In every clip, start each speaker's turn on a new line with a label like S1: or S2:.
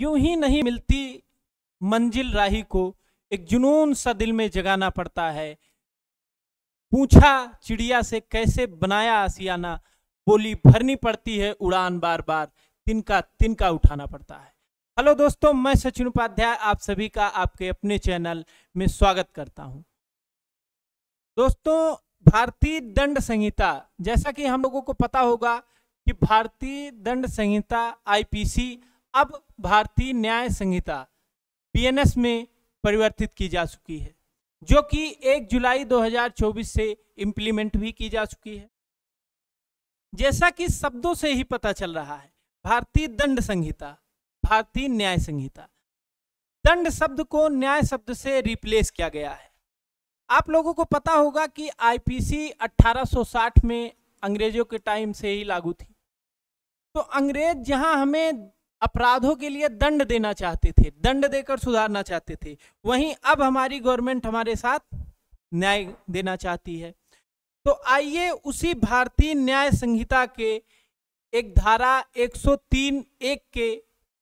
S1: यूं ही नहीं मिलती मंजिल राही को, एक जुनून सा दिल में जगाना पड़ता है। पूछा चिड़िया से कैसे बनाया आसियाना, बोली भरनी पड़ती है उड़ान बार बार, तिनका तिनका उठाना पड़ता है। हेलो दोस्तों, मैं सचिन उपाध्याय आप सभी का आपके अपने चैनल में स्वागत करता हूं। दोस्तों, भारतीय दंड संहिता, जैसा कि हम लोगों को पता होगा कि भारतीय दंड संहिता आईपीसी अब भारतीय न्याय संहिता बीएनएस में परिवर्तित की जा चुकी है, जो कि 1 जुलाई 2024 से इंप्लीमेंट भी की जा चुकी है। जैसा कि शब्दों से ही पता चल रहा है, भारतीय दंड संहिता, भारतीय न्याय संहिता, दंड शब्द को न्याय शब्द से रिप्लेस किया गया है। आप लोगों को पता होगा कि आईपीसी 1860 में अंग्रेजों के टाइम से ही लागू थी। तो अंग्रेज जहां हमें अपराधों के लिए दंड देना चाहते थे, दंड देकर सुधारना चाहते थे, वहीं अब हमारी गवर्नमेंट हमारे साथ न्याय देना चाहती है। तो आइए उसी भारतीय न्याय संहिता के एक धारा 103(1) के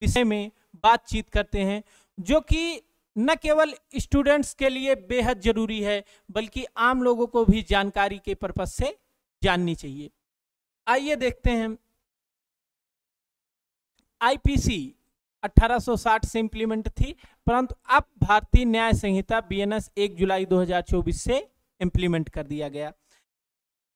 S1: विषय में बातचीत करते हैं, जो कि न केवल स्टूडेंट्स के लिए बेहद जरूरी है, बल्कि आम लोगों को भी जानकारी के पर्पज से जाननी चाहिए। आइए देखते हैं। आईपीसी 1860 से इंप्लीमेंट थी, परंतु अब भारतीय न्याय संहिता बीएनएस 1 जुलाई 2024 से इंप्लीमेंट कर दिया गया।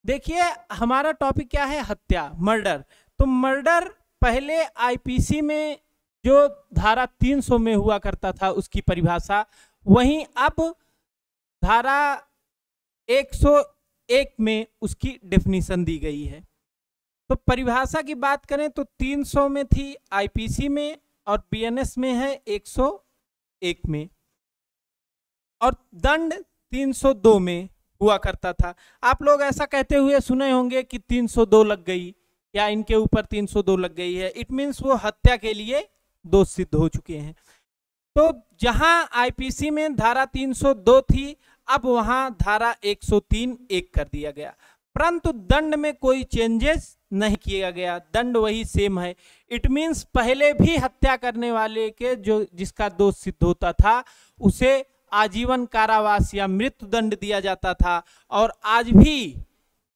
S1: देखिए, हमारा टॉपिक क्या है? हत्या, मर्डर। तो मर्डर पहले आईपीसी में जो धारा 300 में हुआ करता था उसकी परिभाषा, वहीं अब धारा 101 में उसकी डेफिनेशन दी गई है। तो परिभाषा की बात करें तो 300 में थी आईपीसी में, और बीएनएस में है 101 में, और दंड 302 में हुआ करता था। आप लोग ऐसा कहते हुए सुने होंगे कि 302 लग गई, या इनके ऊपर 302 लग गई है। इट मीन्स वो हत्या के लिए दोष सिद्ध हो चुके हैं। तो जहां आईपीसी में धारा 302 थी, अब वहां धारा 103(1) कर दिया गया, परंतु दंड में कोई चेंजेस नहीं किया गया, दंड वही सेम है। इट मीन्स पहले भी हत्या करने वाले के जो जिसका दोष सिद्ध होता था उसे आजीवन कारावास या मृत्यु दंड दिया जाता था, और आज भी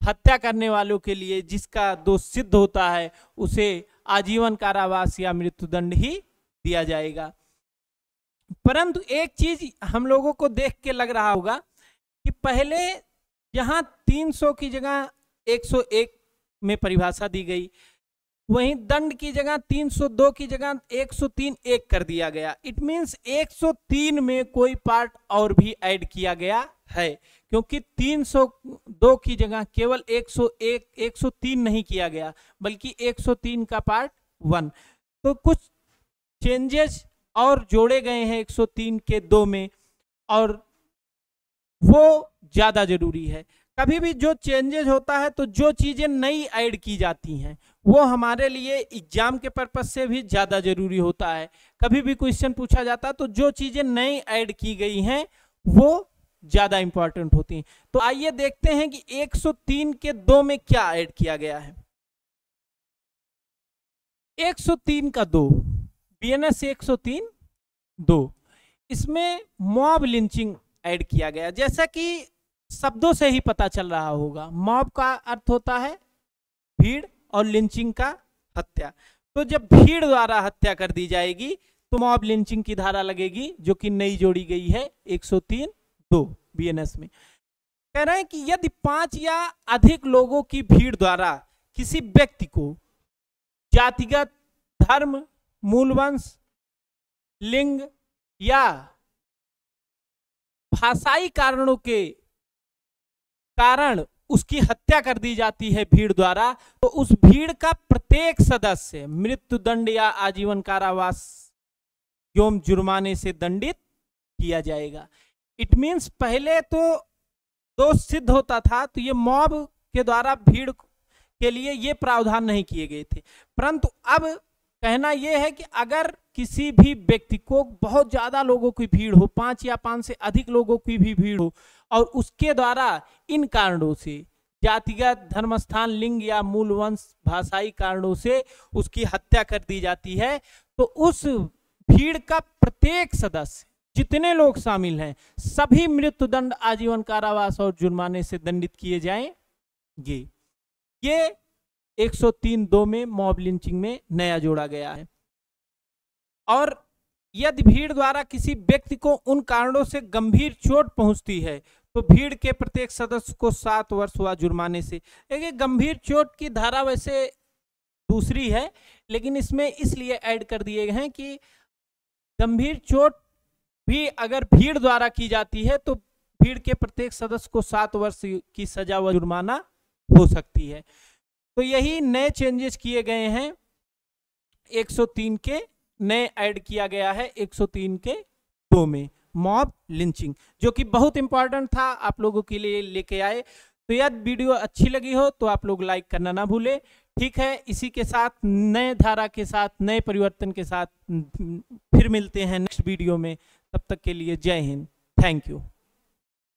S1: हत्या करने वालों के लिए जिसका दोष सिद्ध होता है उसे आजीवन कारावास या मृत्यु दंड ही दिया जाएगा। परंतु एक चीज हम लोगों को देख के लग रहा होगा कि पहले जहां 300 की जगह 101 में परिभाषा दी गई, वहीं दंड की जगह 302 की जगह 103(1) कर दिया गया। इट मीन्स 103 में कोई पार्ट और भी ऐड किया गया है, क्योंकि 302 की जगह केवल 101 103 नहीं किया गया, बल्कि 103 का पार्ट 1। तो कुछ चेंजेस और जोड़े गए हैं 103 के 2 में, और वो ज्यादा जरूरी है। कभी भी जो चेंजेस होता है, तो जो चीजें नई ऐड की जाती हैं वो हमारे लिए एग्जाम के पर्पज से भी ज्यादा जरूरी होता है। कभी भी क्वेश्चन पूछा जाता है तो जो चीजें नई ऐड की गई हैं वो ज्यादा इंपॉर्टेंट होती हैं। तो आइए देखते हैं कि 103 के 2 में क्या ऐड किया गया है। 103 का 2, बीएनएस 103(2), इसमें मॉब लिंचिंग ऐड किया गया। जैसा कि शब्दों से ही पता चल रहा होगा, मॉब का अर्थ होता है भीड़ और लिंचिंग का हत्या। तो जब भीड़ द्वारा हत्या कर दी जाएगी तो मॉब लिंचिंग की धारा लगेगी, जो कि नई जोड़ी गई है 103(2) बीएनएस में। कह रहे हैं कि यदि 5 या अधिक लोगों की भीड़ द्वारा किसी व्यक्ति को जातिगत, धर्म, मूलवंश, लिंग या भाषाई कारणों के कारण उसकी हत्या कर दी जाती है भीड़ द्वारा, तो उस भीड़ का प्रत्येक सदस्य मृत्यु दंड या आजीवन कारावास एवं जुर्माने से दंडित किया जाएगा। इट मीन्स पहले तो दोष सिद्ध होता था तो ये मॉब के द्वारा भीड़ के लिए ये प्रावधान नहीं किए गए थे, परंतु अब कहना यह है कि अगर किसी भी व्यक्ति को बहुत ज्यादा लोगों की भीड़ हो, 5 या 5 से अधिक लोगों की भी भीड़ हो, और उसके द्वारा इन कारणों से जातिगत, धर्मस्थान, लिंग या मूल वंश, भाषाई कारणों से उसकी हत्या कर दी जाती है, तो उस भीड़ का प्रत्येक सदस्य, जितने लोग शामिल हैं, सभी मृत्युदंड, आजीवन कारावास और जुर्माने से दंडित किए जाएंगे। ये 103(2) में मॉब लिंचिंग में नया जोड़ा गया है। और यदि भीड़ द्वारा किसी व्यक्ति को उन कारणों से गंभीर चोट पहुंचती है तो भीड़ के प्रत्येक सदस्य को 7 वर्ष हुआ जुर्माने से। देखिए, गंभीर चोट की धारा वैसे दूसरी है, लेकिन इसमें इसलिए ऐड कर दिए गए हैं कि गंभीर चोट भी अगर भीड़ द्वारा की जाती है तो भीड़ के प्रत्येक सदस्य को 7 वर्ष की सजा व जुर्माना हो सकती है। तो यही नए चेंजेस किए गए हैं। 103 के नए ऐड किया गया है 103(2) में मॉब लिंचिंग, जो कि बहुत इंपॉर्टेंट था, आप लोगों के लिए लेके आए। तो यदि वीडियो अच्छी लगी हो तो आप लोग लाइक करना ना भूलें। ठीक है, इसी के साथ नए धारा के साथ, नए परिवर्तन के साथ फिर मिलते हैं नेक्स्ट वीडियो में। तब तक के लिए जय हिंद, थैंक यू।